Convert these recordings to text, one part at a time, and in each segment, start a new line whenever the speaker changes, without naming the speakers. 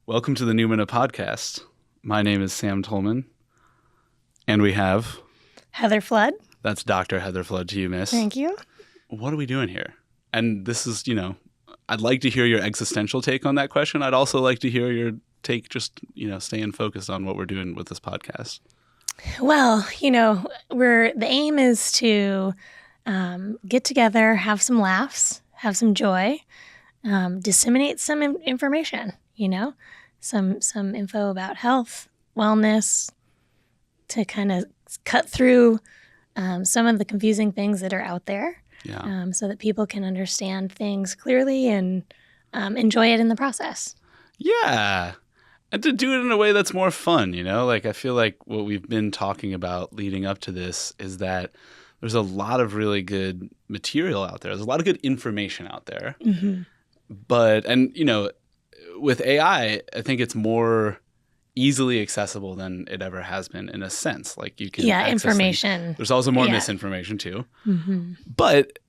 Welcome to the Numina Podcast. My name is Sam Tullman, and we have...
Heather Flood.
That's Dr. Heather Flood to you, miss.
Thank you.
What are we doing here? And this is, I'd like to hear your existential take on that question. I'd also like to hear your take just, staying focused on what we're doing with this podcast.
Well, the aim is to get together, have some laughs, have some joy, disseminate some information, some info about health, wellness, to kind of cut through some of the confusing things that are out there, so that people can understand things clearly and enjoy it in the process.
Yeah. And to do it in a way that's more fun, I feel like what we've been talking about leading up to this is that there's a lot of really good material out there. There's a lot of good information out there. Mm-hmm. But, with AI, I think it's more easily accessible than it ever has been in a sense. Like you can
information.
Things. There's also more misinformation too. Mm-hmm. But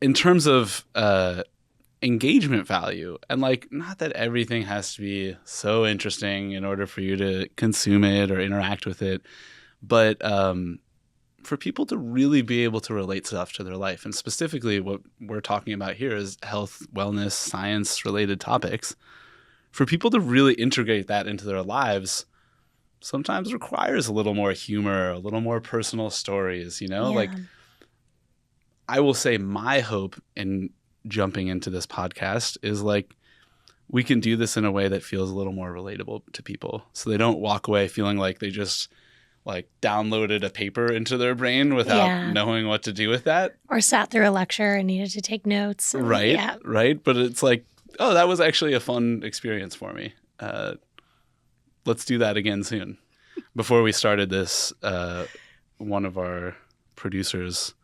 in terms of engagement value, and not that everything has to be so interesting in order for you to consume it or interact with it, but for people to really be able to relate stuff to their life, and specifically what we're talking about here is health, wellness, science-related topics, for people to really integrate that into their lives sometimes requires a little more humor, a little more personal stories, I will say my hope in jumping into this podcast is we can do this in a way that feels a little more relatable to people, so they don't walk away feeling like they just downloaded a paper into their brain without knowing what to do with that,
or sat through a lecture and needed to take notes.
Right. But it's oh, that was actually a fun experience for me. Let's do that again soon. Before we started this, one of our producers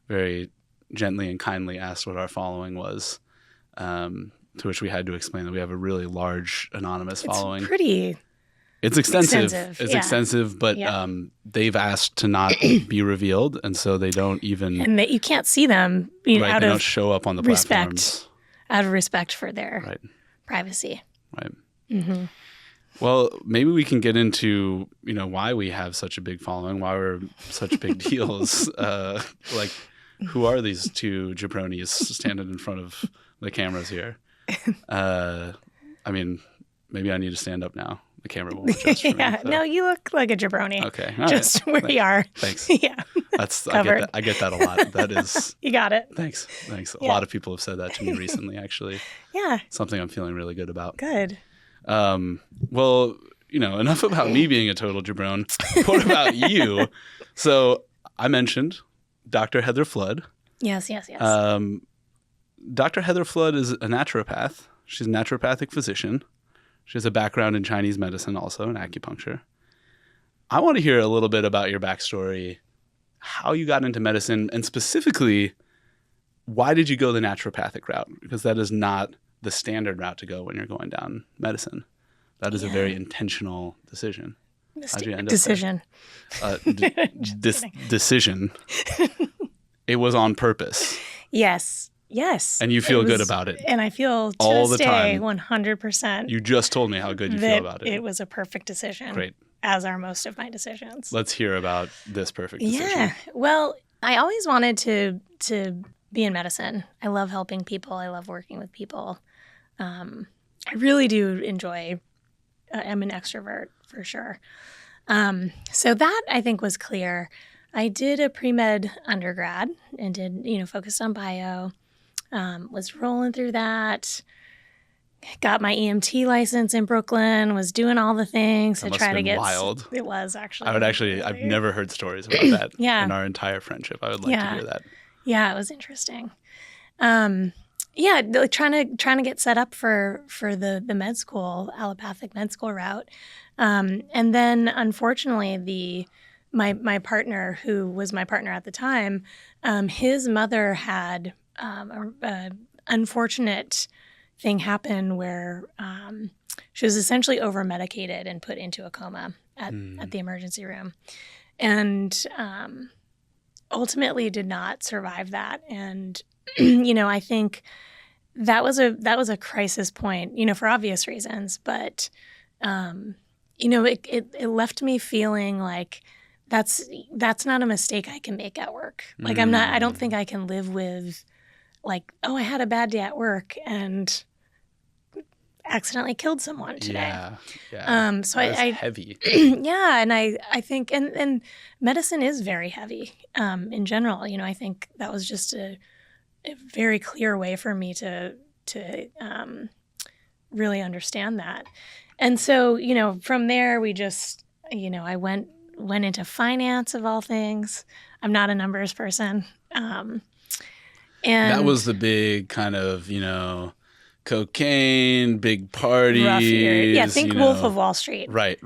very gently and kindly asked what our following was, to which we had to explain that we have a really large anonymous following. It's extensive. It's extensive, but they've asked to not be revealed, and so they don't even...
And that you can't see them
they don't show up on the platforms.
Out of respect for their privacy.
Right. Mm-hmm. Well, maybe we can get into, why we have such a big following, why we're such big deals. Who are these two jabronis standing in front of the cameras here? Maybe I need to stand up now. The camera won't adjust for me. So.
No, you look like a jabroni.
Okay.
Just right. Where you are.
Thanks.
Yeah.
I get that a lot. That is.
You got it.
Thanks. A lot of people have said that to me recently, actually.
Yeah.
Something I'm feeling really good about.
Good.
Well, enough about me being a total jabron. What about you? So I mentioned Dr. Heather Flood.
Yes.
Dr. Heather Flood is a naturopath. She's a naturopathic physician. She has a background in Chinese medicine also, in acupuncture. I want to hear a little bit about your backstory, how you got into medicine, and specifically, why did you go the naturopathic route? Because that is not the standard route to go when you're going down medicine. That is a very intentional decision. How'd you end up
decision.
Decision. It was on purpose.
Yes.
And you feel good about it.
And I feel to
all
this
the
day
time.
100%.
You just told me how good you feel about it.
It was a perfect decision.
Great.
As are most of my decisions.
Let's hear about this perfect decision.
Yeah. Well, I always wanted to be in medicine. I love helping people. I love working with people. I really do enjoy. I'm an extrovert for sure. So that I think was clear. I did a pre-med undergrad and did, focused on bio. Was rolling through that, got my EMT license in Brooklyn, was doing all the things to try to get...
wild.
It was actually.
I've never heard stories about that in our entire friendship. I would like to hear that.
Yeah, it was interesting. Trying to get set up for the med school, allopathic med school route. And then unfortunately my partner, who was my partner at the time, his mother had an unfortunate thing happen where she was essentially over-medicated and put into a coma at the emergency room. And ultimately did not survive that. And, I think that was a crisis point, for obvious reasons. But, it left me feeling like that's not a mistake I can make at work. Like I don't think I can live with like, oh, I had a bad day at work and accidentally killed someone today.
Yeah.
So I
heavy.
Yeah, and I think and medicine is very heavy in general. I think that was just a very clear way for me to really understand that. And so, from there we just, I went into finance of all things. I'm not a numbers person. And
that was the big kind of, cocaine, big parties.
Rough year. Yeah, think Wolf of Wall Street.
Right.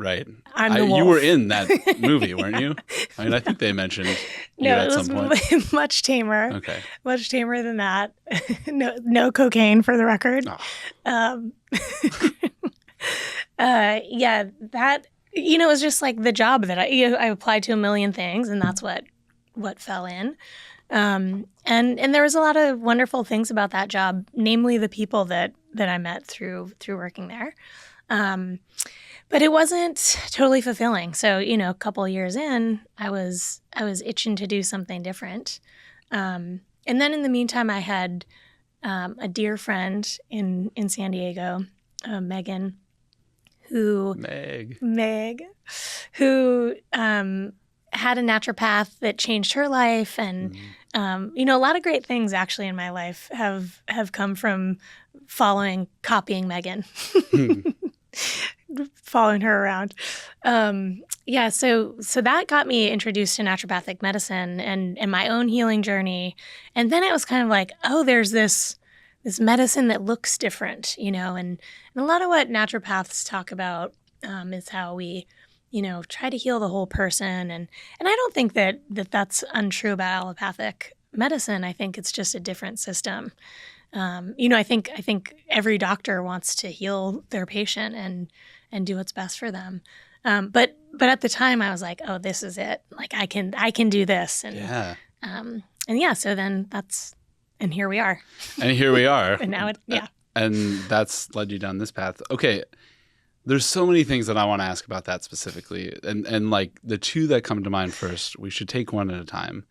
I'm the wolf.
You were in that movie, weren't you? I mean, I think they mentioned you at some point.
No, it was much tamer.
Okay.
Much tamer than that. No cocaine, for the record.
Oh.
Yeah, that, it was just like the job that I applied to a million things, and that's what fell in. And there was a lot of wonderful things about that job, namely the people that I met through working there. But it wasn't totally fulfilling. So, a couple of years in, I was itching to do something different. And then in the meantime, I had a dear friend in San Diego, Megan, who had a naturopath that changed her life. And, a lot of great things actually in my life have come from copying Megan, following her around. So that got me introduced to naturopathic medicine and my own healing journey. And then it was kind of like, oh, there's this medicine that looks different, and a lot of what naturopaths talk about is how we, try to heal the whole person. And I don't think that's untrue about allopathic medicine. I think it's just a different system. I think every doctor wants to heal their patient and do what's best for them. But at the time I was like, oh, this is it. Like I can do this. And, so then and here we are. And now
And that's led you down this path. Okay. There's so many things that I want to ask about that specifically. And like the two that come to mind first, we should take one at a time.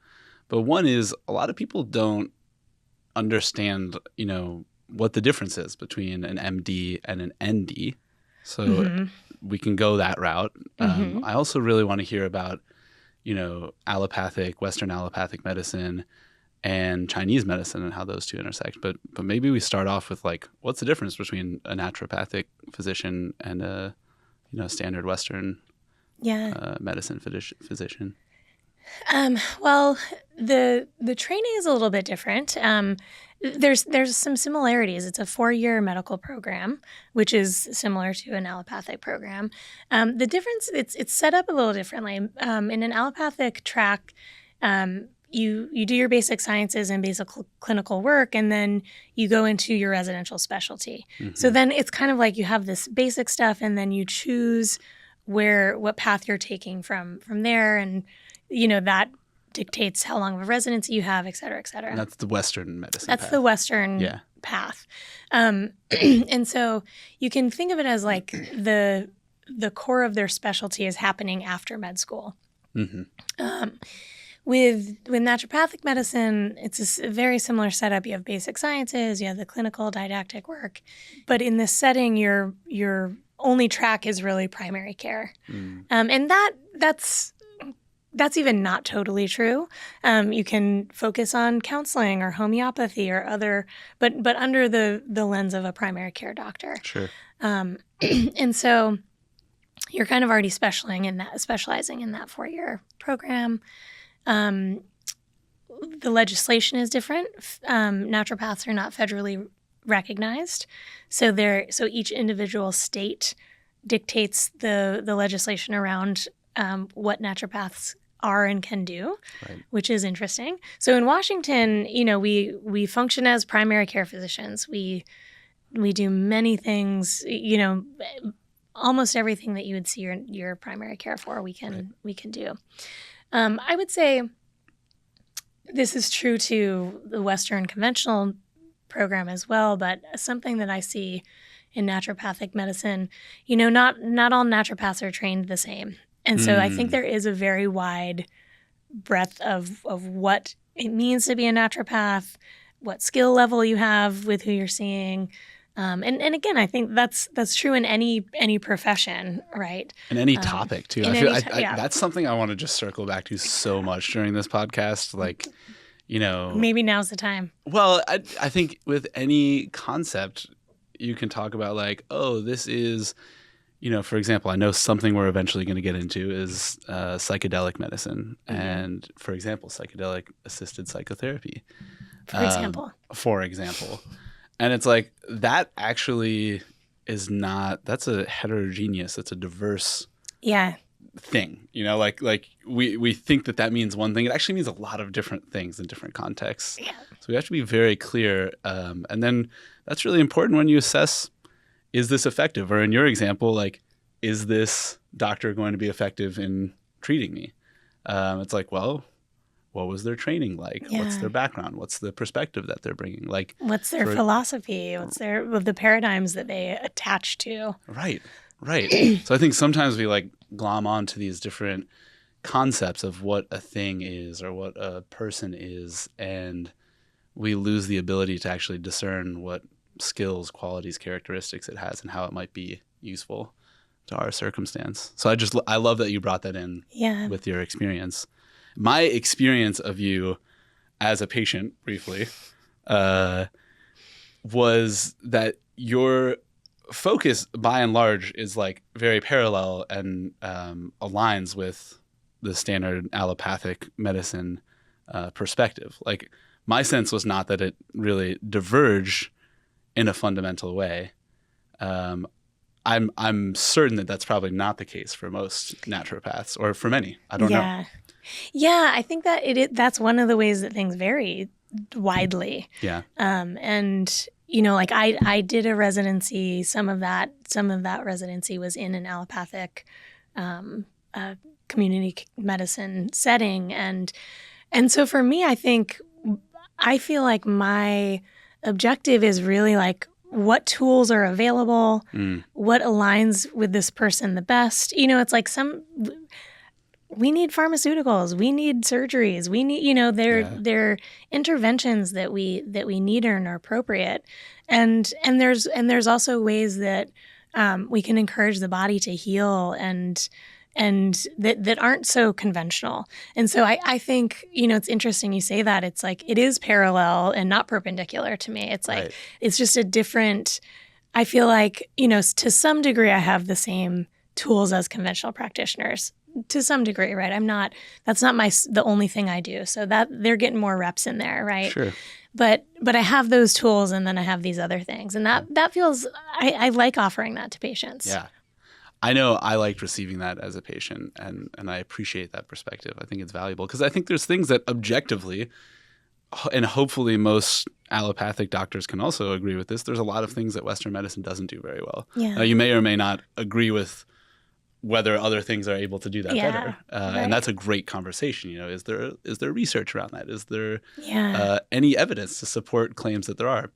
But one is a lot of people don't understand, what the difference is between an MD and an ND. So we can go that route. I also really want to hear about, Western allopathic medicine and Chinese medicine and how those two intersect. But maybe we start off with like, what's the difference between a naturopathic physician and a, standard Western medicine physician?
Well, the training is a little bit different. There's some similarities. It's a 4-year medical program, which is similar to an allopathic program. The difference, it's set up a little differently. In an allopathic track, you do your basic sciences and basic clinical work, and then you go into your residential specialty. So then it's kind of like you have this basic stuff, and then you choose what path you're taking from there, and that dictates how long of a residency you have, et cetera, et cetera.
And that's the Western medicine.
That's
path.
The Western path. And so you can think of it as like the core of their specialty is happening after med school. With naturopathic medicine, it's a very similar setup. You have basic sciences, you have the clinical didactic work, but in this setting, your only track is really primary care, and that's even not totally true. You can focus on counseling or homeopathy or other, but under the lens of a primary care doctor.
Sure.
And so you're kind of already specializing in that 4-year program. The legislation is different. Naturopaths are not federally recognized, so each individual state dictates the legislation around what naturopaths are and can do, which is interesting. So in Washington, we function as primary care physicians. We do many things, almost everything that you would see your primary care for, we can do. I would say this is true to the Western conventional program as well, but something that I see in naturopathic medicine, not all naturopaths are trained the same. And so I think there is a very wide breadth of what it means to be a naturopath, what skill level you have with who you're seeing. And again, I think that's true in any profession, right?
And any topic too. That's something I want to just circle back to so much during this podcast. Like,
maybe now's the time.
Well, I think with any concept, you can talk about like, oh, this is, for example, I know something we're eventually going to get into is psychedelic medicine. And for example, psychedelic assisted psychotherapy. For example. And it's like, that actually is not, that's a heterogeneous, it's a diverse thing. Like we think that means one thing. It actually means a lot of different things in different contexts. Yeah. So we have to be very clear. And then that's really important when you assess, is this effective? Or in your example, like, is this doctor going to be effective in treating me? It's like, well, what was their training like? Yeah. What's their background? What's the perspective that they're bringing? Like,
what's their philosophy? What's the paradigms that they attach to?
Right. So I think sometimes we like glom onto these different concepts of what a thing is or what a person is, and we lose the ability to actually discern what skills, qualities, characteristics it has and how it might be useful to our circumstance. So I love that you brought that in with your experience. My experience of you as a patient, briefly, was that your focus, by and large, is like very parallel and aligns with the standard allopathic medicine perspective. Like, my sense was not that it really diverged in a fundamental way. I'm certain that that's probably not the case for most naturopaths, or for many. I don't know.
Yeah, I think that that's one of the ways that things vary widely.
Yeah.
And like I did a residency. Some of that residency was in an allopathic community medicine setting, and so for me, I feel like my objective is really like, what tools are available, what aligns with this person the best. It's like we need pharmaceuticals, we need surgeries, we need, they're interventions that we need and are appropriate. And there's also ways that we can encourage the body to heal and that aren't so conventional. And so I think, it's interesting you say that. It's like, it is parallel and not perpendicular to me. It's like, It's just a different, I feel like, to some degree I have the same tools as conventional practitioners. To some degree, right? That's not the only thing I do. So that they're getting more reps in there, right?
Sure.
But I have those tools, and then I have these other things. And that feels, I like offering that to patients.
Yeah. I know I liked receiving that as a patient, and I appreciate that perspective. I think it's valuable because I think there's things that objectively, and hopefully most allopathic doctors can also agree with this, there's a lot of things that Western medicine doesn't do very well.
Yeah.
You may or may not agree with whether other things are able to do that better.
Right.
And that's a great conversation. Is there research around that? Is there any evidence to support claims that there are?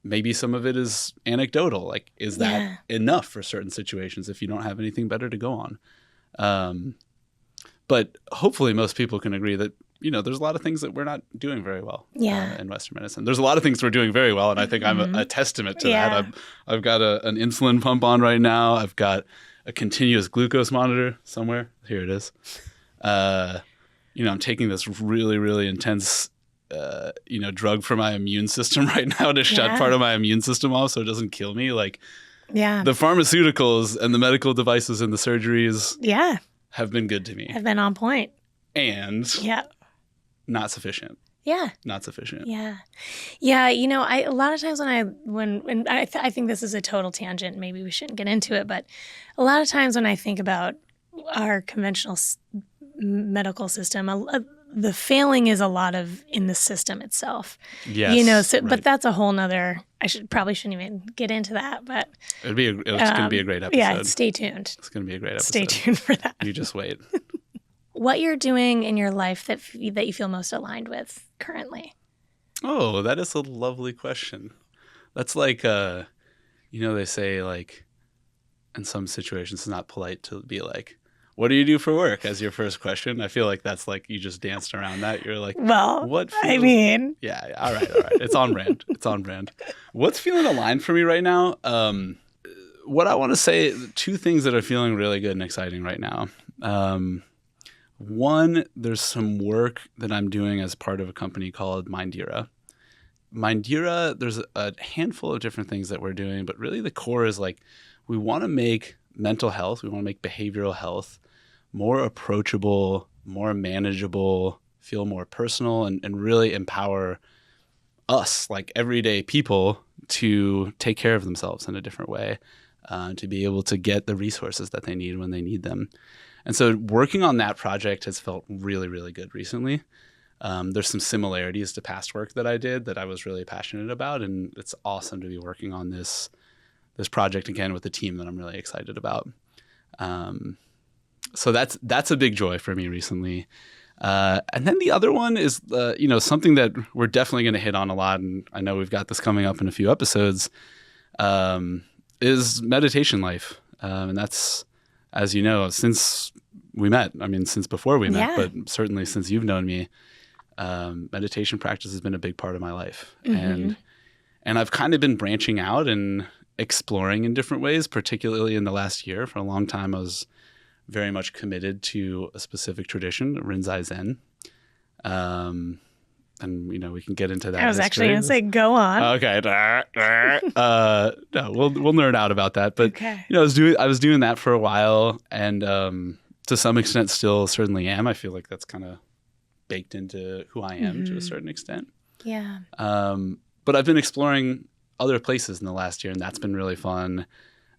Maybe some of it is anecdotal. Like, is that enough for certain situations if you don't have anything better to go on? But hopefully most people can agree that, there's a lot of things that we're not doing very well in Western medicine. There's a lot of things we're doing very well, and I think I'm a testament to that. I've got an insulin pump on right now. I've got a continuous glucose monitor somewhere. Here it is. I'm taking this really, really intense, drug for my immune system right now to shut part of my immune system off so it doesn't kill me. Like, the pharmaceuticals and the medical devices and the surgeries have been good to me.
Have been on point.
And not sufficient.
Yeah.
Not sufficient.
Yeah. Yeah. A lot of times when I think this is a total tangent, maybe we shouldn't get into it, but a lot of times when I think about our conventional medical system, the failing is a lot of in the system itself.
Yes.
Right. But that's a whole nother, probably shouldn't even get into that, but
it's going to be a great episode.
Yeah. Stay tuned.
It's going to be a great episode.
Stay tuned for that.
You just wait.
What you're doing in your life that you feel most aligned with currently?
Oh, that is a lovely question. That's like, they say like in some situations it's not polite to be like, what do you do for work as your first question? I feel like that's like you just danced around that. You're like,
well,
what feels...
I mean.
Yeah. All right. It's on brand. It's on brand. What's feeling aligned for me right now? What I want to say, two things that are feeling really good and exciting right now. One, there's some work that I'm doing as part of a company called Mindera. Mindera, there's a handful of different things that we're doing, but really the core is like we want to make mental health, we want to make behavioral health more approachable, more manageable, feel more personal, and really empower us, like everyday people, to take care of themselves in a different way, to be able to get the resources that they need when they need them. And so working on that project has felt really, really good recently. There's some similarities to past work that I did that I was really passionate about, and it's awesome to be working on this project again with a team that I'm really excited about. So that's a big joy for me recently. And then the other one is, something that we're definitely going to hit on a lot, and I know we've got this coming up in a few episodes, is meditation life. And that's, as you know, since we met, since before we met, but certainly since you've known me, meditation practice has been a big part of my life. Mm-hmm. And I've kind of been branching out and exploring in different ways, particularly in the last year. For a long time, I was very much committed to a specific tradition, Rinzai Zen. And, we can get into that.
I was actually going to say, go on.
Okay. No, we'll nerd out about that. But,
okay.
I was doing that for a while, and to some extent still certainly am. I feel like that's kind of baked into who I am to a certain extent.
Yeah.
But I've been exploring other places in the last year, and that's been really fun.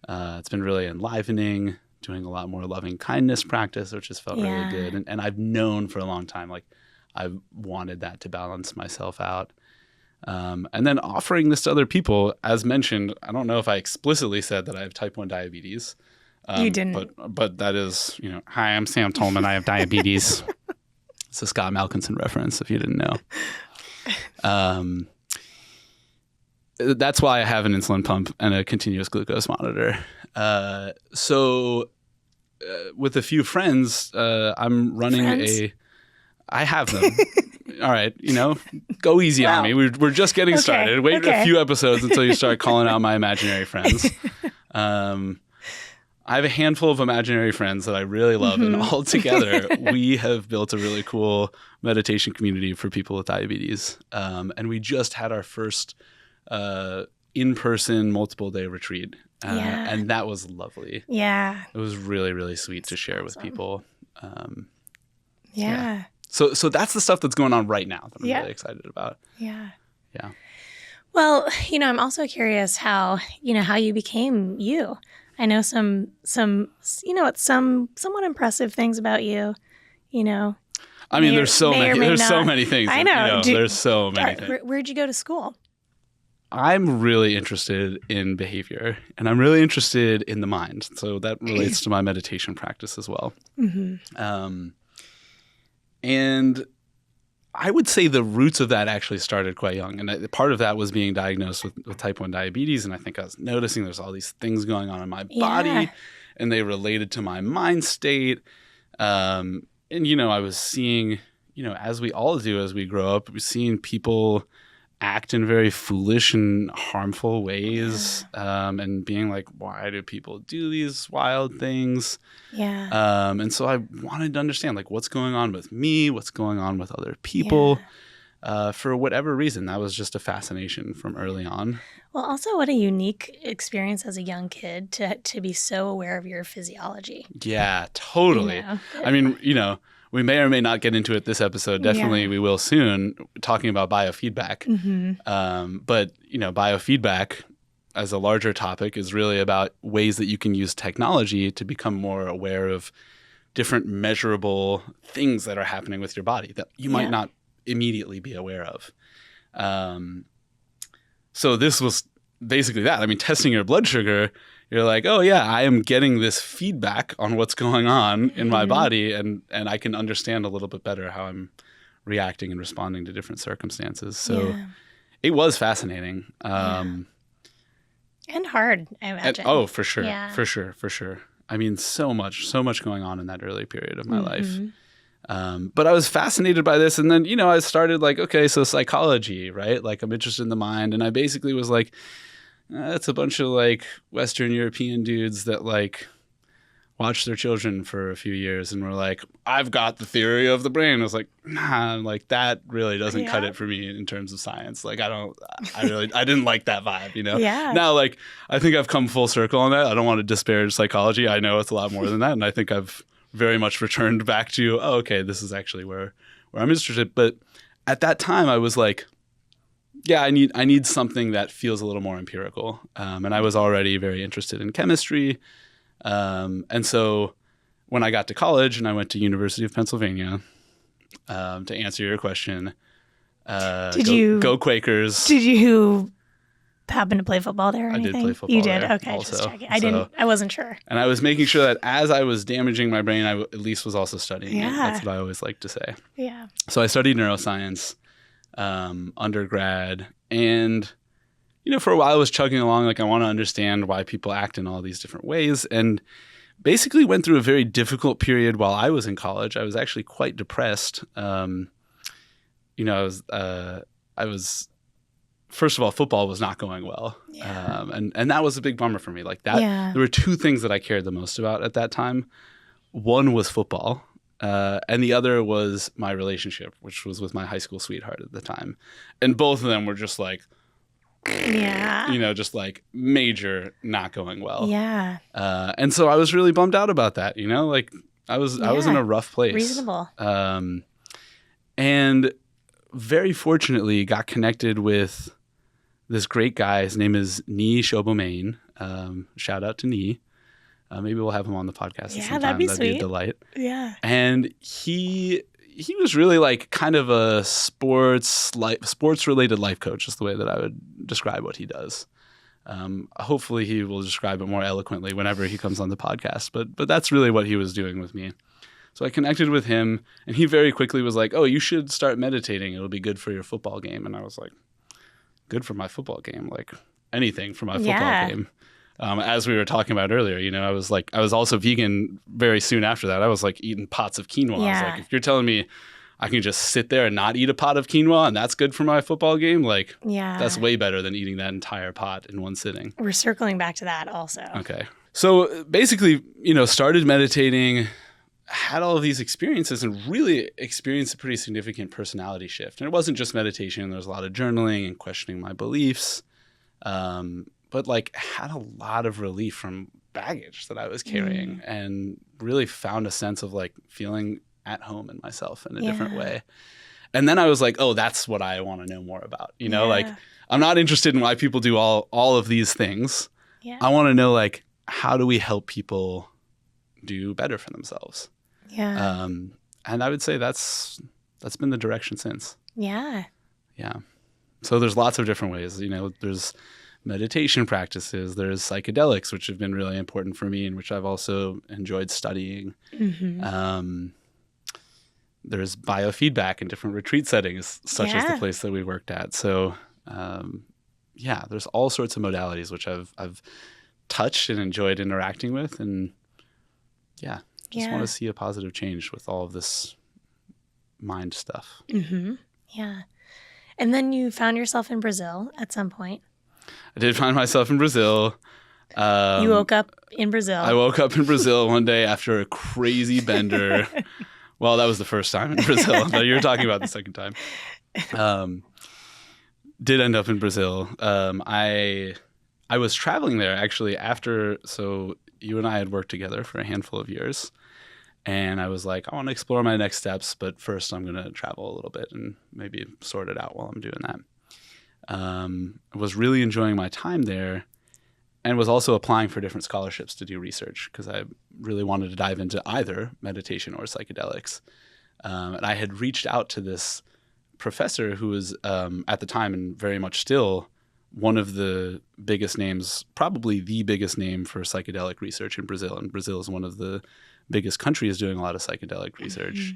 It's been really enlivening, doing a lot more loving kindness practice, which has felt really good. And I've known for a long time, like, I've wanted that to balance myself out. And then offering this to other people, as mentioned, I don't know if I explicitly said that I have type 1 diabetes.
You didn't.
But that is, hi, I'm Sam Tullman. I have diabetes. It's a Scott Malkinson reference, if you didn't know. That's why I have an insulin pump and a continuous glucose monitor. So with a few friends, I'm running I have them. All right, go easy on me. We're just getting started. Wait a few episodes until you start calling out my imaginary friends. I have a handful of imaginary friends that I really love, and all together we have built a really cool meditation community for people with diabetes. And we just had our first in-person multiple-day retreat, and that was lovely.
Yeah.
It was really, really sweet to share with people.
Yeah.
So that's the stuff that's going on right now that I'm really excited about.
Yeah.
Yeah.
Well, I'm also curious how you became you. I know some somewhat impressive things about you,
there's so many things.
I know.
There's so many things.
Where'd you go to school?
I'm really interested in behavior, and I'm really interested in the mind. So that relates to my meditation practice as well. Mm-hmm. And I would say the roots of that actually started quite young. And part of that was being diagnosed with type 1 diabetes. And I think I was noticing there's all these things going on in my body, and they related to my mind state. And, I was seeing, as we all do as we grow up, we're seeing people act in very foolish and harmful ways, and being like, why do people do these wild things? Yeah. And so I wanted to understand, like, what's going on with me, what's going on with other people. For whatever reason, that was just a fascination from early on.
Well, also, what a unique experience as a young kid to be so aware of your physiology.
Yeah, totally. We may or may not get into it this episode. Definitely we will soon, talking about biofeedback. Mm-hmm. But, biofeedback as a larger topic is really about ways that you can use technology to become more aware of different measurable things that are happening with your body that you might not immediately be aware of. So this was basically that. Testing your blood sugar, you're like, oh yeah, I am getting this feedback on what's going on in my body, and I can understand a little bit better how I'm reacting and responding to different circumstances. So it was fascinating.
And hard, I imagine.
For sure.
Yeah.
For sure. I mean, so much going on in that early period of my life. But I was fascinated by this. And then, I started like, okay, so psychology, right? Like I'm interested in the mind. And I basically was like, it's a bunch of like Western European dudes that like watch their children for a few years and were like, I've got the theory of the brain. I was like, nah, like that really doesn't cut it for me in terms of science. Like I didn't like that vibe,
Yeah.
Now, like, I think I've come full circle on that. I don't want to disparage psychology. I know it's a lot more than that. And I think I've very much returned back to, okay, this is actually where I'm interested. But at that time I was like, yeah, I need something that feels a little more empirical. And I was already very interested in chemistry. And so when I got to college and I went to University of Pennsylvania, to answer your question, go Quakers.
Did you happen to play football there or anything?
I did play football.
You did?
There
okay,
also.
Just checking. I wasn't sure.
And I was making sure that as I was damaging my brain, I at least was also studying it.
Yeah.
That's what I always like to say.
Yeah.
So I studied neuroscience, undergrad, and for a while I was chugging along like I want to understand why people act in all these different ways, and basically went through a very difficult period while I was in college. I was actually quite depressed. I was first of all, football was not going well.
Yeah.
And that was a big bummer for me. Like that, There were two things that I cared the most about at that time. One was football. And the other was my relationship, which was with my high school sweetheart at the time. And both of them were just like, just like major not going well.
Yeah.
And so I was really bummed out about that, like I was in a rough place.
Reasonable.
And very fortunately got connected with this great guy. His name is Nee Shobomain. Shout out to Nee. Maybe we'll have him on the podcast at some time.
That'd be
That'd
sweet.
be a delight.
Yeah.
And he was really like kind of a sports related life coach is the way that I would describe what he does. Hopefully he will describe it more eloquently whenever he comes on the podcast. But that's really what he was doing with me. So I connected with him, and he very quickly was like, oh, you should start meditating. It'll be good for your football game. And I was like, good for my football game? Like anything for my football game. As we were talking about earlier, I was also vegan very soon after that. I was like eating pots of quinoa.
Yeah.
I was like, if you're telling me I can just sit there and not eat a pot of quinoa and that's good for my football game, like that's way better than eating that entire pot in one sitting.
We're circling back to that also.
Okay. So basically, started meditating, had all of these experiences and really experienced a pretty significant personality shift. And it wasn't just meditation. There was a lot of journaling and questioning my beliefs. But like had a lot of relief from baggage that I was carrying and really found a sense of like feeling at home in myself in a different way. And then I was like, oh, that's what I want to know more about. Like I'm not interested in why people do all of these things.
Yeah.
I want to know like, how do we help people do better for themselves?
Yeah.
And I would say that's been the direction since.
Yeah.
Yeah. So there's lots of different ways, there's meditation practices, there's psychedelics, which have been really important for me and which I've also enjoyed studying. Mm-hmm. There's biofeedback in different retreat settings, such as the place that we worked at. So, there's all sorts of modalities, which I've touched and enjoyed interacting with. And just want to see a positive change with all of this mind stuff.
Mm-hmm. Yeah. And then you found yourself in Brazil at some point.
I did find myself in Brazil.
You woke up in Brazil.
I woke up in Brazil one day after a crazy bender. Well, that was the first time in Brazil, but you're talking about the second time. Did end up in Brazil. I was traveling there actually so you and I had worked together for a handful of years. And I was like, I want to explore my next steps, but first I'm going to travel a little bit and maybe sort it out while I'm doing that. I was really enjoying my time there and was also applying for different scholarships to do research because I really wanted to dive into either meditation or psychedelics. And I had reached out to this professor who was at the time and very much still one of the biggest names, probably the biggest name for psychedelic research in Brazil. And Brazil is one of the biggest countries doing a lot of psychedelic research.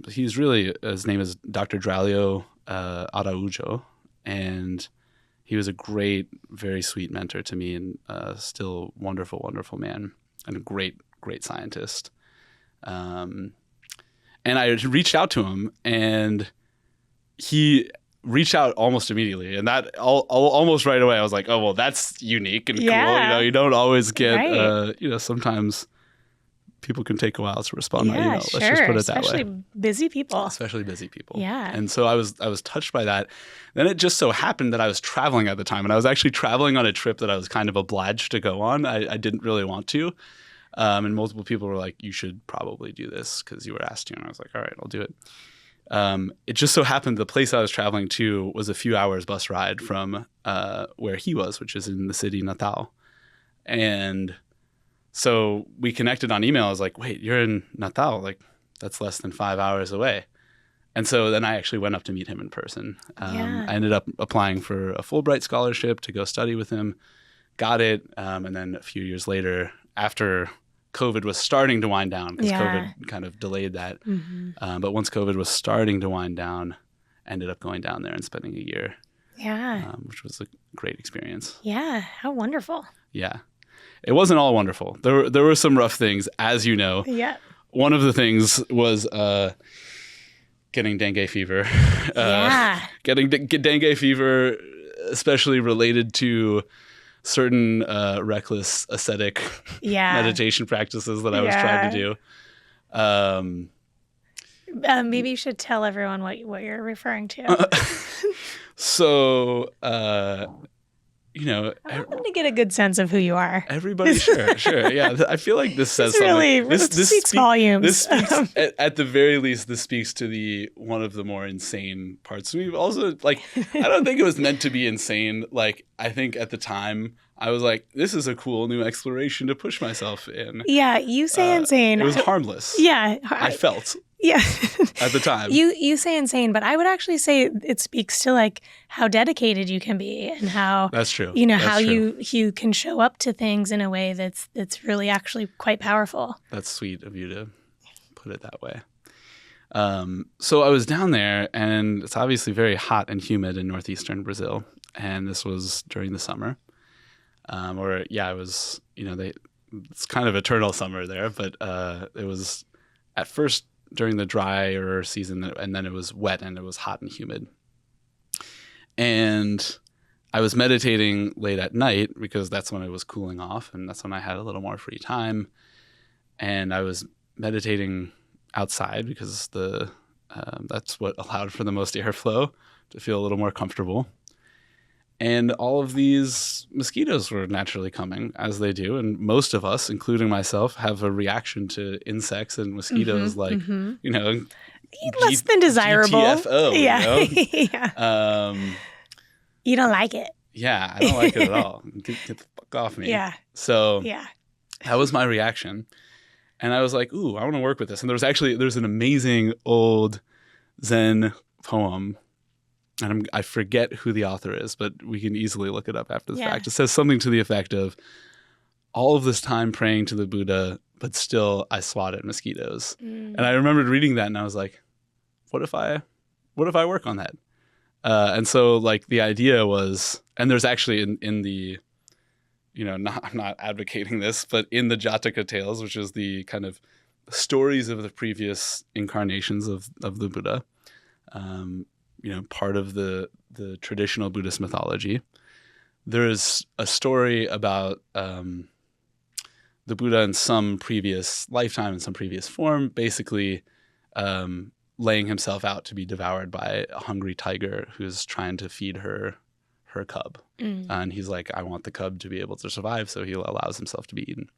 He's really, his name is Dr. Draulio Araújo. And he was a great, very sweet mentor to me, and still wonderful, wonderful man, and a great, great scientist. And I reached out to him, and he reached out almost immediately, and that almost right away I was like, oh, well, that's unique and cool. You don't always get sometimes people can take a while to respond by email. Let's just put it that way.
Especially busy people.
Yeah. And so I was touched by that. Then it just so happened that I was traveling at the time, and I was actually traveling on a trip that I was kind of obliged to go on. I didn't really want to. And multiple people were like, you should probably do this because you were asked to. And I was like, all right, I'll do it. It just so happened the place I was traveling to was a few hours bus ride from where he was, which is in the city Natal. And so we connected on email. I was like, wait, you're in Natal? Like, that's less than 5 hours away. And so then I actually went up to meet him in person. I ended up applying for a Fulbright scholarship to go study with him, got it. And then a few years later, after COVID was starting to wind down, because COVID kind of delayed that. Mm-hmm. But once COVID was starting to wind down, ended up going down there and spending a year. Which was a great experience.
Yeah. How wonderful.
Yeah. It wasn't all wonderful. There were some rough things, as you know.
Yeah.
One of the things was getting dengue fever. Getting dengue fever, especially related to certain reckless ascetic meditation practices that I was trying to do.
Maybe you should tell everyone what you're referring to.
So,
I want them to get a good sense of who you are.
Everybody, sure. Yeah, I feel like this says something. This speaks volumes. This speaks, at the very least, this speaks to one of the more insane parts. We've also, I don't think it was meant to be insane. I think at the time, I was like, this is a cool new exploration to push myself in.
Yeah, you say insane.
It was harmless.
Yeah.
I felt.
Yeah.
At the time.
You say insane, but I would actually say it speaks to how dedicated you can be and how
that's true.
How you can show up to things in a way that's really actually quite powerful.
That's sweet of you to put it that way. So I was down there, and it's obviously very hot and humid in northeastern Brazil, and this was during the summer. It was, it's kind of eternal summer there, but it was at first during the drier season, and then it was wet and it was hot and humid. And I was meditating late at night because that's when it was cooling off, and that's when I had a little more free time. And I was meditating outside because that's what allowed for the most airflow to feel a little more comfortable. And all of these mosquitoes were naturally coming, as they do. And most of us, including myself, have a reaction to insects and mosquitoes less
than desirable.
GTFO,
Yeah. You don't like it.
Yeah, I don't like it at all. Get the fuck off me.
Yeah.
So that was my reaction. And I was like, ooh, I want to work with this. And there's an amazing old Zen poem. And I forget who the author is, but we can easily look it up after the fact. It says something to the effect of, all of this time praying to the Buddha, but still I swatted mosquitoes. And I remembered reading that, and I was like, what if I work on that? And so the idea was, and there's actually in the, I'm not advocating this, but in the Jataka tales, which is the kind of stories of the previous incarnations of the Buddha, part of the traditional Buddhist mythology. There is a story about the Buddha in some previous lifetime, in some previous form, basically laying himself out to be devoured by a hungry tiger who's trying to feed her cub. And he's like, I want the cub to be able to survive, so he allows himself to be eaten.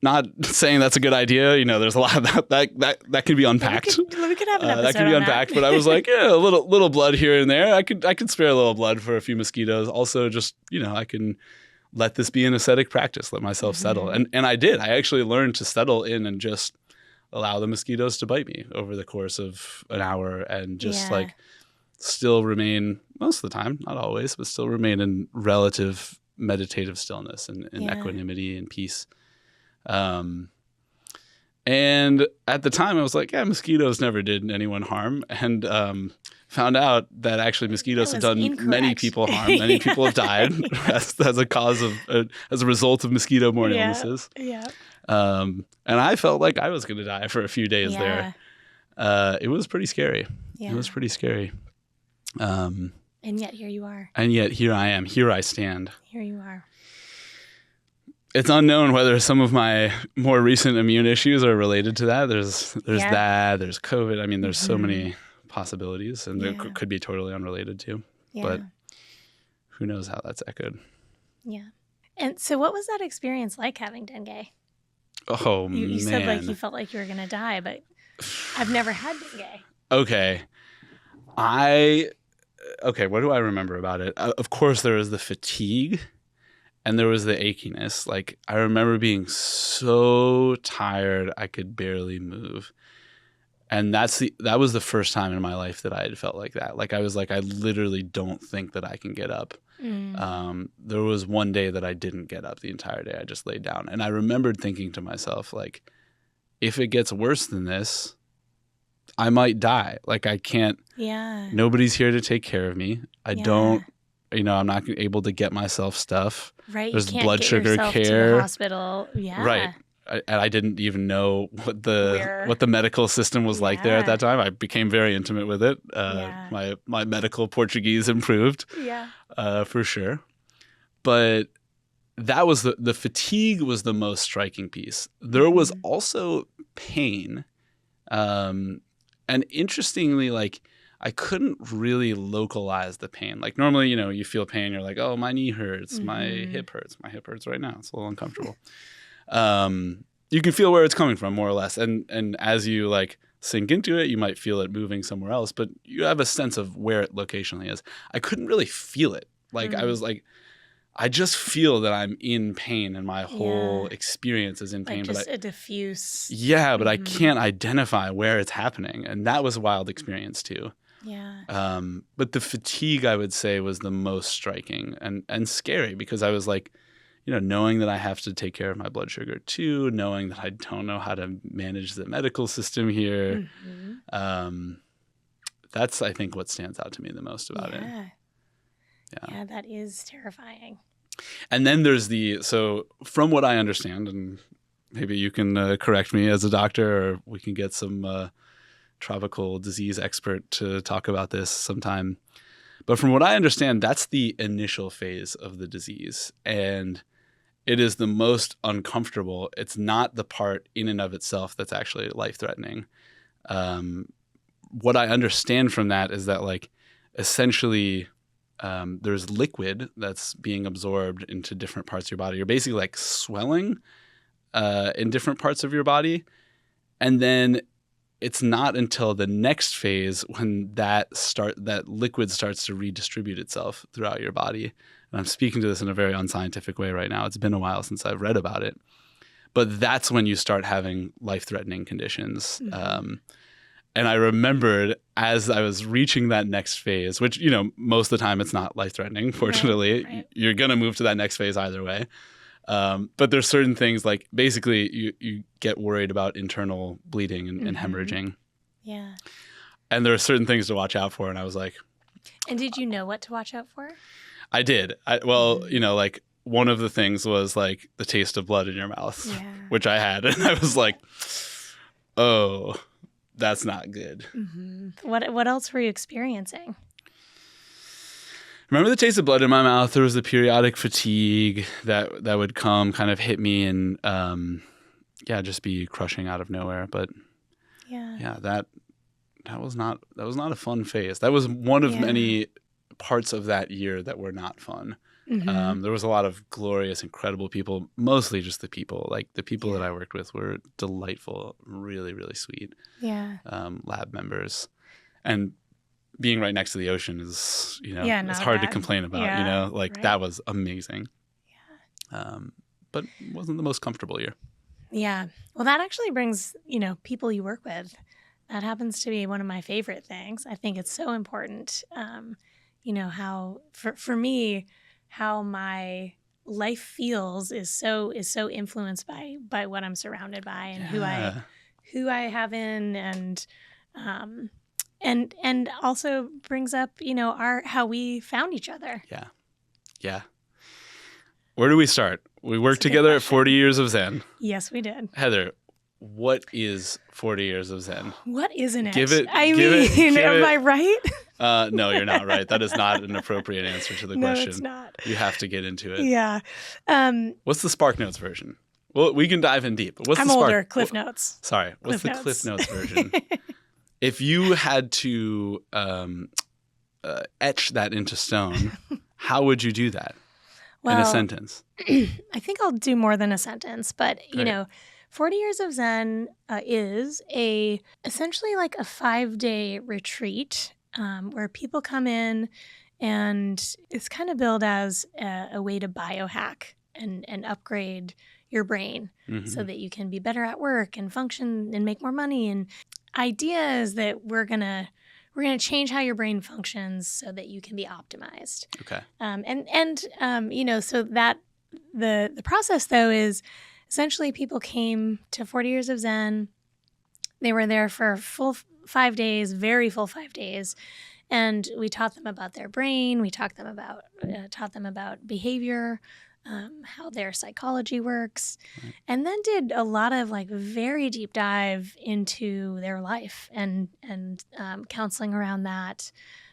Not saying that's a good idea. There's a lot of that can be unpacked.
We could have an episode
that can be unpacked. But I was like, a little blood here and there. I could spare a little blood for a few mosquitoes. Also, just I can let this be an ascetic practice. Let myself settle, and I did. I actually learned to settle in and just allow the mosquitoes to bite me over the course of an hour, and just still remain most of the time, not always, but still remain in relative meditative stillness and equanimity and peace. And at the time I was like, yeah, mosquitoes never did anyone harm. And found out that actually mosquitoes have done many people harm. Many people have died as a cause of, as a result of mosquito-borne illnesses.
Yeah.
And I felt like I was going to die for a few days there. It was pretty scary.
Yeah.
It was pretty scary.
And yet here you are.
And yet here I am. Here I stand.
Here you are.
It's unknown whether some of my more recent immune issues are related to that. There's that. There's COVID. I mean, there's so many possibilities, and there could be totally unrelated too. Yeah. But who knows how that's echoed.
Yeah. And so what was that experience like having dengue?
Oh, man.
You said like you felt like you were going to die, but I've never had dengue.
Okay. What do I remember about it? Of course, there was the fatigue and there was the achiness. Like, I remember being so tired I could barely move. And that was the first time in my life that I had felt like that. Like, I was like, I literally don't think that I can get up. There was one day that I didn't get up the entire day. I just laid down. And I remembered thinking to myself, like, if it gets worse than this, I might die. Like, I can't.
Yeah.
Nobody's here to take care of me. I don't. I'm not able to get myself stuff.
Right.
There's
you can't
blood
get
sugar
yourself
care.
To the hospital. Yeah.
Right. And I didn't even know what the medical system was like there at that time. I became very intimate with it. My medical Portuguese improved. Yeah. For sure. But that was the fatigue was the most striking piece. There was also pain. And interestingly, like, I couldn't really localize the pain. Like, normally, you feel pain. You're like, oh, my knee hurts. My hip hurts. My hip hurts right now. It's a little uncomfortable. You can feel where it's coming from, more or less. And as you, like, sink into it, you might feel it moving somewhere else. But you have a sense of where it locationally is. I couldn't really feel it. Like, I was like, I just feel that I'm in pain and my whole experience is in pain.
Like just a diffuse.
Yeah, but I can't identify where it's happening. And that was a wild experience too.
Yeah.
But the fatigue, I would say, was the most striking and scary because I was like, knowing that I have to take care of my blood sugar too, knowing that I don't know how to manage the medical system here. That's, I think, what stands out to me the most about it.
Yeah, that is terrifying.
And then there's so from what I understand, and maybe you can correct me as a doctor, or we can get some tropical disease expert to talk about this sometime. But from what I understand, that's the initial phase of the disease. And it is the most uncomfortable. It's not the part in and of itself that's actually life-threatening. What I understand from that is that, like, essentially there's liquid that's being absorbed into different parts of your body. You're basically like swelling in different parts of your body. And then it's not until the next phase when that liquid starts to redistribute itself throughout your body. And I'm speaking to this in a very unscientific way right now. It's been a while since I've read about it. But that's when you start having life-threatening conditions. And I remembered as I was reaching that next phase, which, most of the time it's not life-threatening, fortunately. Right. You're going to move to that next phase either way. But there's certain things, like, basically you get worried about internal bleeding and hemorrhaging. Yeah. And there are certain things to watch out for. And I was like...
And did you know what to watch out for?
I did. Like, one of the things was, like, the taste of blood in your mouth, which I had. And I was like, oh... That's not good.
What else were you experiencing?
Remember the taste of blood in my mouth. There was the periodic fatigue that would come, kind of hit me, and just be crushing out of nowhere. But that was not a fun phase. That was one of many parts of that year that were not fun. There was a lot of glorious, incredible people, mostly just the people. Like, the people that I worked with were delightful, really, really sweet. Yeah. Lab members. And being right next to the ocean is, it's hard to complain about, that was amazing. Yeah. But it wasn't the most comfortable year. Yeah.
Well, that actually brings, people you work with. That happens to be one of my favorite things. I think it's so important, how, for me, how my life feels is so influenced by what I'm surrounded by and who I have in, and also brings up, how we found each other.
Yeah. Where do we start? We worked together at 40 Years of Zen.
Yes, we did.
Heather, what is 40 Years of Zen?
What isn't it?
Am
I right?
No, you're not right. That is not an appropriate answer to the question.
No, it's not.
You have to get into it.
Yeah.
What's the Spark Notes version? Well, we can dive in deep. But what's
I'm
the Spark?
older. Cliff Notes.
Sorry. What's the Cliff Notes version? If you had to etch that into stone, how would you do that in a sentence?
I think I'll do more than a sentence, but
Great.
40 Years of Zen is essentially like a 5-day retreat where people come in, and it's kind of billed as a way to biohack and upgrade your brain so that you can be better at work and function and make more money. And idea is that we're gonna change how your brain functions so that you can be optimized.
Okay.
So that the process though is essentially people came to 40 Years of Zen. They were there for full 5 days, very full 5 days. And we taught them about their brain. We taught them about behavior, how their psychology works, and then did a lot of like very deep dive into their life and counseling around that.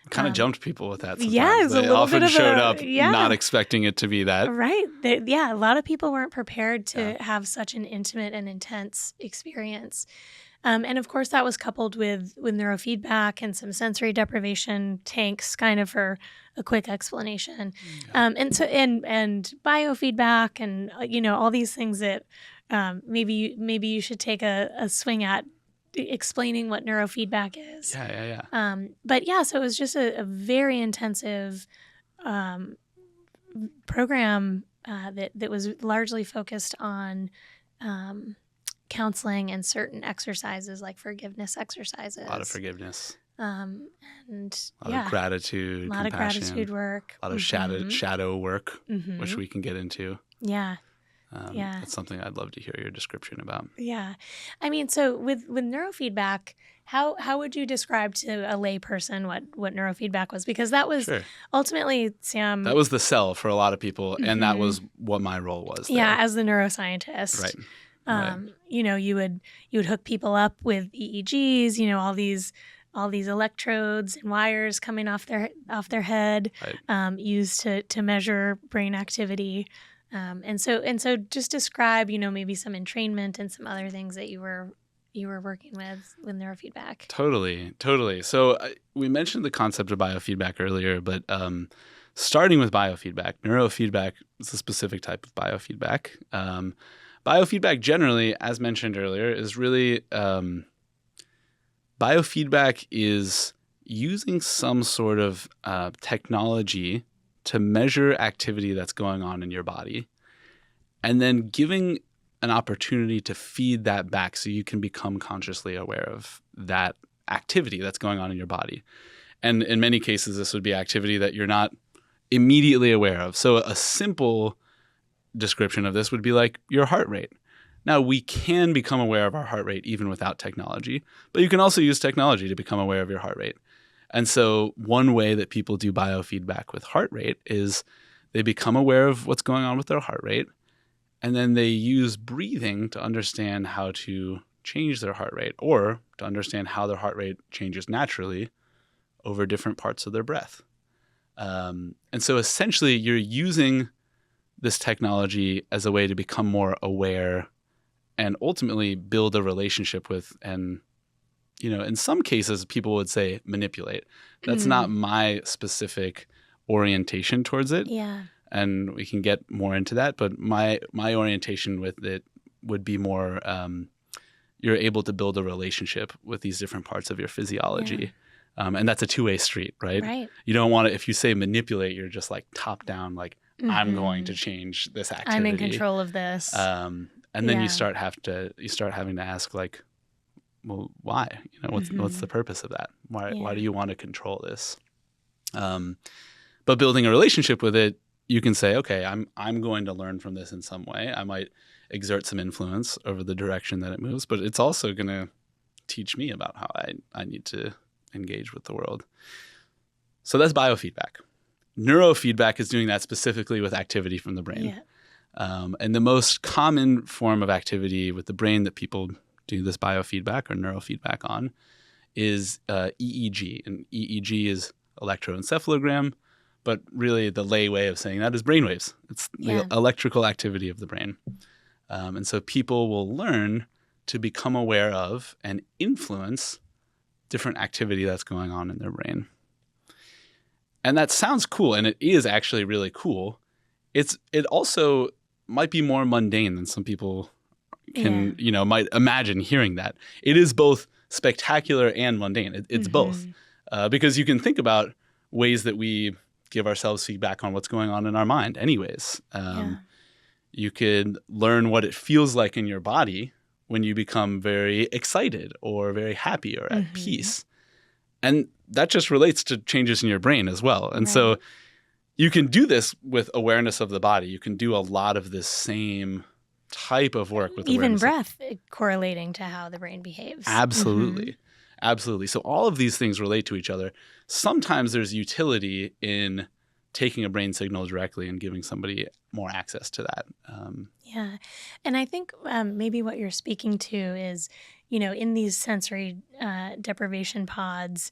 Kind of jumped people with that sometimes.
Yeah, it was a little
often
bit of
showed up not expecting it to be that.
Right. A lot of people weren't prepared to have such an intimate and intense experience. And of course, that was coupled with neurofeedback and some sensory deprivation tanks, kind of for a quick explanation. And biofeedback and all these things that maybe you should take a swing at explaining what neurofeedback is. So it was just a very intensive program that was largely focused on counseling and certain exercises like forgiveness exercises.
A lot of forgiveness.
And
a lot of gratitude,
a lot
compassion,
of gratitude work.
A lot of shadow work, which we can get into.
Yeah.
That's something I'd love to hear your description about.
Yeah. I mean, so with neurofeedback, how would you describe to a lay person what neurofeedback was? Because that was ultimately, Sam.
That was the sell for a lot of and that was what my role was.
Yeah, as the neuroscientist.
Right.
You would hook people up with EEGs, all these electrodes and wires coming off their head, used to measure brain activity. And so just describe, maybe some entrainment and some other things that you were working with neurofeedback.
Totally. So we mentioned the concept of biofeedback earlier, but starting with biofeedback, neurofeedback is a specific type of biofeedback. Biofeedback generally, as mentioned earlier, is really biofeedback is using some sort of technology to measure activity that's going on in your body, and then giving an opportunity to feed that back so you can become consciously aware of that activity that's going on in your body. And in many cases, this would be activity that you're not immediately aware of. So a simple description of this would be like your heart rate. Now, we can become aware of our heart rate even without technology, but you can also use technology to become aware of your heart rate. And so one way that people do biofeedback with heart rate is they become aware of what's going on with their heart rate, and then they use breathing to understand how to change their heart rate, or to understand how their heart rate changes naturally over different parts of their breath. And so essentially you're using this technology as a way to become more aware and ultimately build a relationship with, and in some cases people would say manipulate. That's not my specific orientation towards it.
Yeah.
And we can get more into that, but my orientation with it would be more you're able to build a relationship with these different parts of your physiology. Yeah. And that's a two-way street, right?
Right.
You don't want to, if you say manipulate, you're just like top down, like I'm going to change this activity.
I'm in control of this.
And then you start having to ask, like, well, why? What's the purpose of that? Why do you want to control this? But building a relationship with it you can say, okay, I'm going to learn from this in some way. I might exert some influence over the direction that it moves, but it's also going to teach me about how I need to engage with the world. So that's biofeedback. Neurofeedback is doing that specifically with activity from the brain. Yeah. And the most common form of activity with the brain that people do this biofeedback or neurofeedback on is EEG. And EEG is electroencephalogram, but really the lay way of saying that is brainwaves. It's the electrical activity of the brain. And so people will learn to become aware of and influence different activity that's going on in their brain. And that sounds cool, and it is actually really cool. It also might be more mundane than some people can, might imagine hearing that. It is both spectacular and mundane. It's both. Because you can think about ways that we give ourselves feedback on what's going on in our mind anyways. You could learn what it feels like in your body when you become very excited or very happy or at peace. And that just relates to changes in your brain as well. And so you can do this with awareness of the body. You can do a lot of this same type of work with
even
awareness.
Breath correlating to how the brain behaves.
Absolutely. Absolutely. So all of these things relate to each other. Sometimes there's utility in taking a brain signal directly and giving somebody more access to that.
Yeah. And I think maybe what you're speaking to is, in these sensory deprivation pods,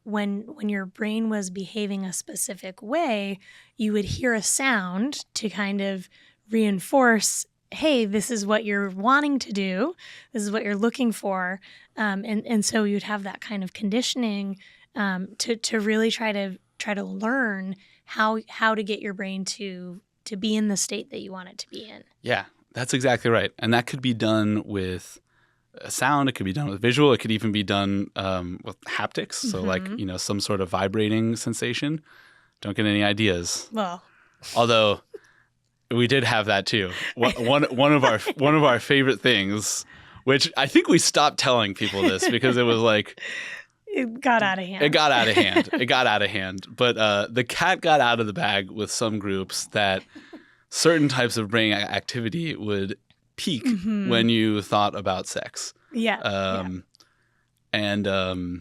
when your brain was behaving a specific way, you would hear a sound to kind of reinforce, hey, this is what you're wanting to do. This is what you're looking for. And so you'd have that kind of conditioning to really try to learn how to get your brain to be in the state that you want it to be in.
Yeah, that's exactly right. And that could be done with sound. It could be done with visual. It could even be done with haptics. So like, some sort of vibrating sensation. Don't get any ideas.
Well,
although we did have that too. One of our favorite things, which I think we stopped telling people this because it was like,
it got out of hand.
It got out of hand. But the cat got out of the bag with some groups that certain types of brain activity would peak when you thought about sex. And the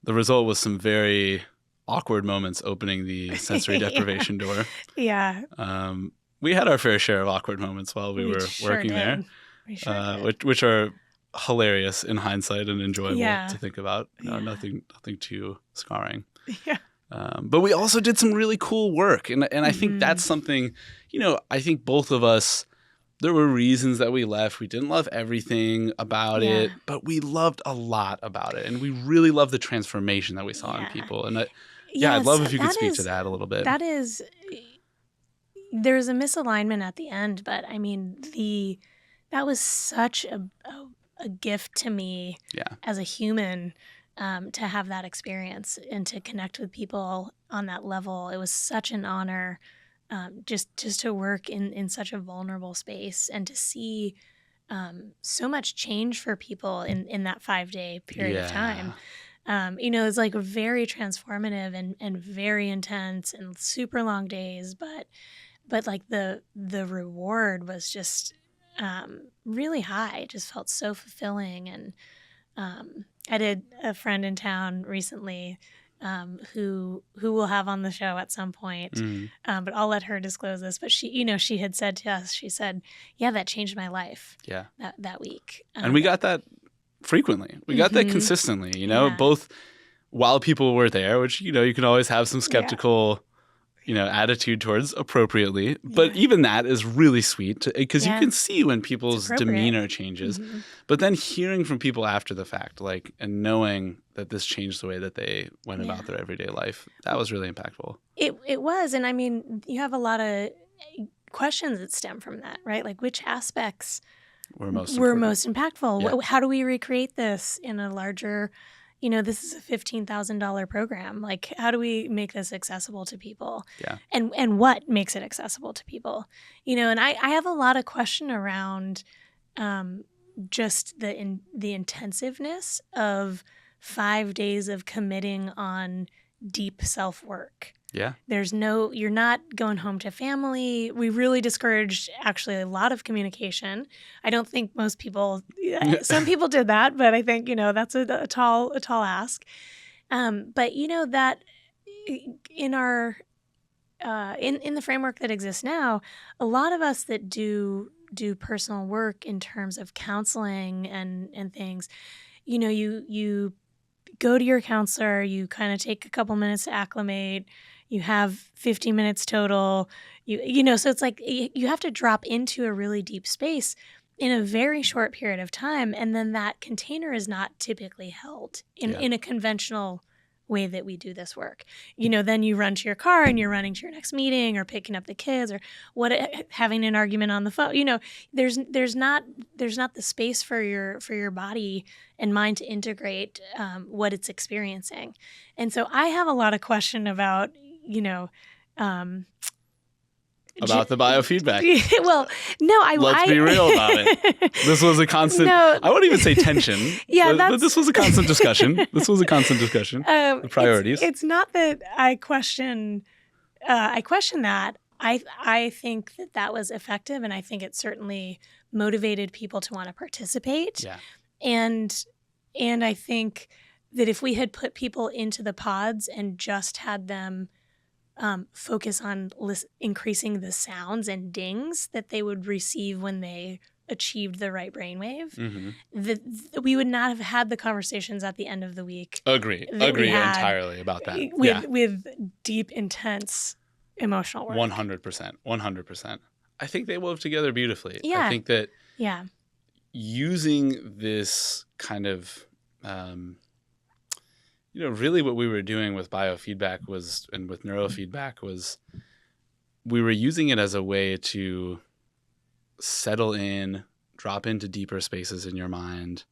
result was some very awkward moments opening the sensory deprivation door. We had our fair share of awkward moments while we were working there, which are hilarious in hindsight and enjoyable to think about. Nothing too scarring. But we also did some really cool work. And I think that's something, I think both of us, there were reasons that we left. We didn't love everything about it, but we loved a lot about it. And we really loved the transformation that we saw in people. And I'd love if you could speak to that a little bit.
There's a misalignment at the end, but I mean, that was such a gift to me as a human to have that experience and to connect with people on that level. It was such an honor just to work in such a vulnerable space and to see so much change for people in that 5-day period of time. It's like very transformative and very intense and super long days, but like the reward was just really high. It just felt so fulfilling. And I did a friend in town recently who we'll have on the show at some point, but I'll let her disclose this. But she had said to us, she said, that changed my life that week.
And we got that frequently. We got that consistently, both while people were there, which, you can always have some skeptical attitude towards appropriately. But even that is really sweet because you can see when people's demeanor changes. But then hearing from people after the fact, and knowing that this changed the way that they went about their everyday life, that was really impactful.
It was. And I mean, you have a lot of questions that stem from that, right? Like which aspects were most impactful? Yeah. How do we recreate this in a larger... this is a $15,000 program. Like, how do we make this accessible to people? And what makes it accessible to people? And I have a lot of question around just the intensiveness of 5 days of committing on deep self-work.
Yeah.
You're not going home to family. We really discouraged actually a lot of communication. I don't think most people, some people did that, but I think, that's a tall ask. But that in our, in the framework that exists now, a lot of us that do personal work in terms of counseling and things, you go to your counselor, you kind of take a couple minutes to acclimate, you have 50 minutes total, so it's like you have to drop into a really deep space in a very short period of time. And then that container is not typically held in a conventional way that we do this work. Then you run to your car and you're running to your next meeting or picking up the kids or having an argument on the phone. There's not the space for your body and mind to integrate what it's experiencing. And so I have a lot of question about,
about the biofeedback.
Well, no,
Let's be real about it. This was a constant, I wouldn't even say tension. But this was a constant discussion. The priorities.
It's not that I question that. I think that was effective, and I think it certainly motivated people to want to participate.
Yeah.
And I think that if we had put people into the pods and just had them focus on increasing the sounds and dings that they would receive when they achieved the right brainwave, we would not have had the conversations at the end of the week.
Agree entirely about that.
With deep, intense emotional work.
100%. I think they wove together beautifully.
Yeah.
I think that using this kind of really what we were doing with biofeedback and with neurofeedback was we were using it as a way to settle in, drop into deeper spaces in your mind,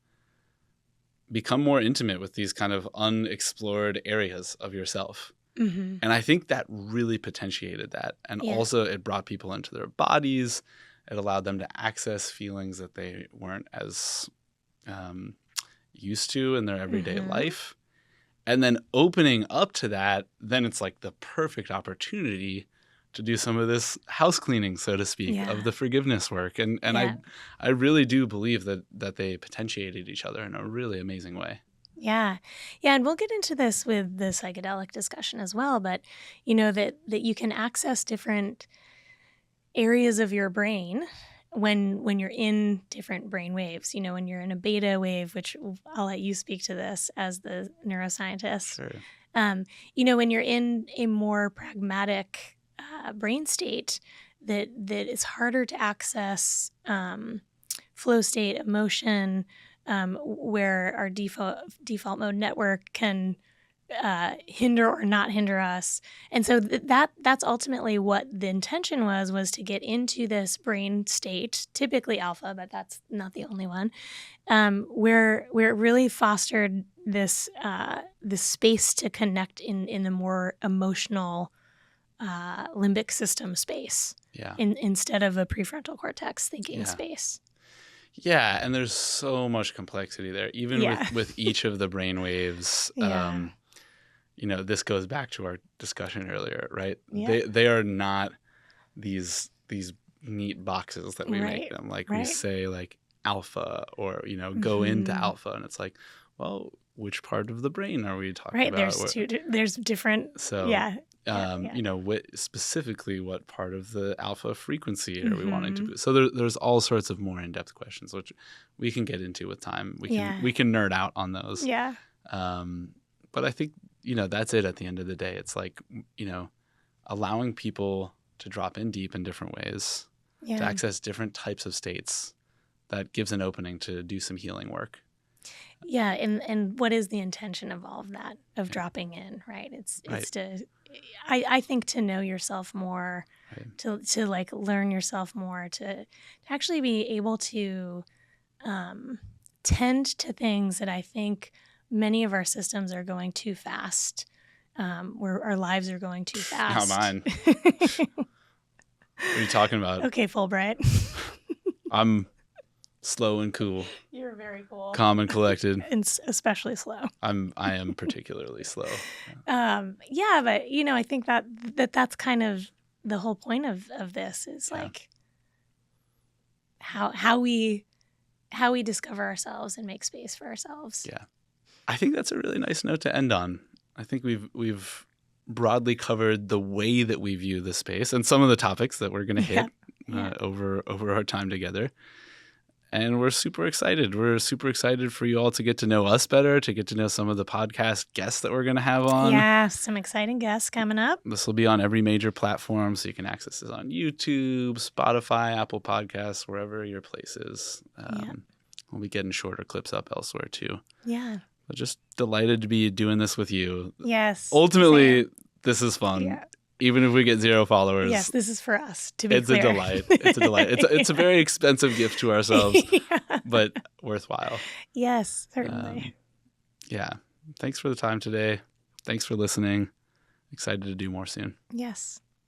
become more intimate with these kind of unexplored areas of yourself. Mm-hmm. And I think that really potentiated that. And also it brought people into their bodies. It allowed them to access feelings that they weren't as used to in their everyday life. And then opening up to that, then it's like the perfect opportunity to do some of this house cleaning, so to speak, of the forgiveness work. And I really do believe that they potentiated each other in a really amazing way.
Yeah. Yeah. And we'll get into this with the psychedelic discussion as well. But, that you can access different areas of your brain when you're in different brain waves, when you're in a beta wave, which I'll let you speak to this as the neuroscientist.
Sure.
When you're in a more pragmatic brain state, that is harder to access flow state, emotion, where our default mode network can hinder or not hinder us. And so that's ultimately what the intention was to get into this brain state, typically alpha, but that's not the only one, where it really fostered this space to connect in the more emotional limbic system space instead of a prefrontal cortex thinking space.
Yeah, and there's so much complexity there, even with each of the brain waves. This goes back to our discussion earlier, right? Yeah. They are not these neat boxes that we make them. Like we say like alpha or, go into alpha. And it's like, well, which part of the brain are we talking about?
There's different.
So, specifically what part of the alpha frequency are we wanting to boost? So there's all sorts of more in-depth questions, which we can get into with time. We can nerd out on those.
Yeah.
But I think, that's it at the end of the day. It's like, allowing people to drop in deep in different ways, to access different types of states, that gives an opening to do some healing work.
Yeah, and what is the intention of all of that, of dropping in, right? It's to, I think, to know yourself more, to like learn yourself more, to actually be able to tend to things that I think many of our systems are going too fast, where our lives are going too fast.
Not mine. What are you talking about?
Okay, Fulbright.
I'm slow and cool.
You're You're very cool.
Calm and collected.
And especially slow.
I am particularly slow.
Yeah, but I think that's kind of the whole point of this is like how we discover ourselves and make space for ourselves.
Yeah. I think that's a really nice note to end on. I think we've broadly covered the way that we view the space and some of the topics that we're going to hit over our time together. And we're super excited. We're super excited for you all to get to know us better, to get to know some of the podcast guests that we're going to have on.
Yeah, some exciting guests coming up.
This will be on every major platform, so you can access this on YouTube, Spotify, Apple Podcasts, wherever your place is. We'll be getting shorter clips up elsewhere too.
Yeah.
But just delighted to be doing this with you.
Yes.
Ultimately, this is fun.
Yeah.
Even if we get 0 followers.
Yes, this is for us, to be
it's
clear.
A delight. It's a delight. It's a very expensive gift to ourselves, but worthwhile.
Yes, certainly.
Yeah. Thanks for the time today. Thanks for listening. Excited to do more soon.
Yes.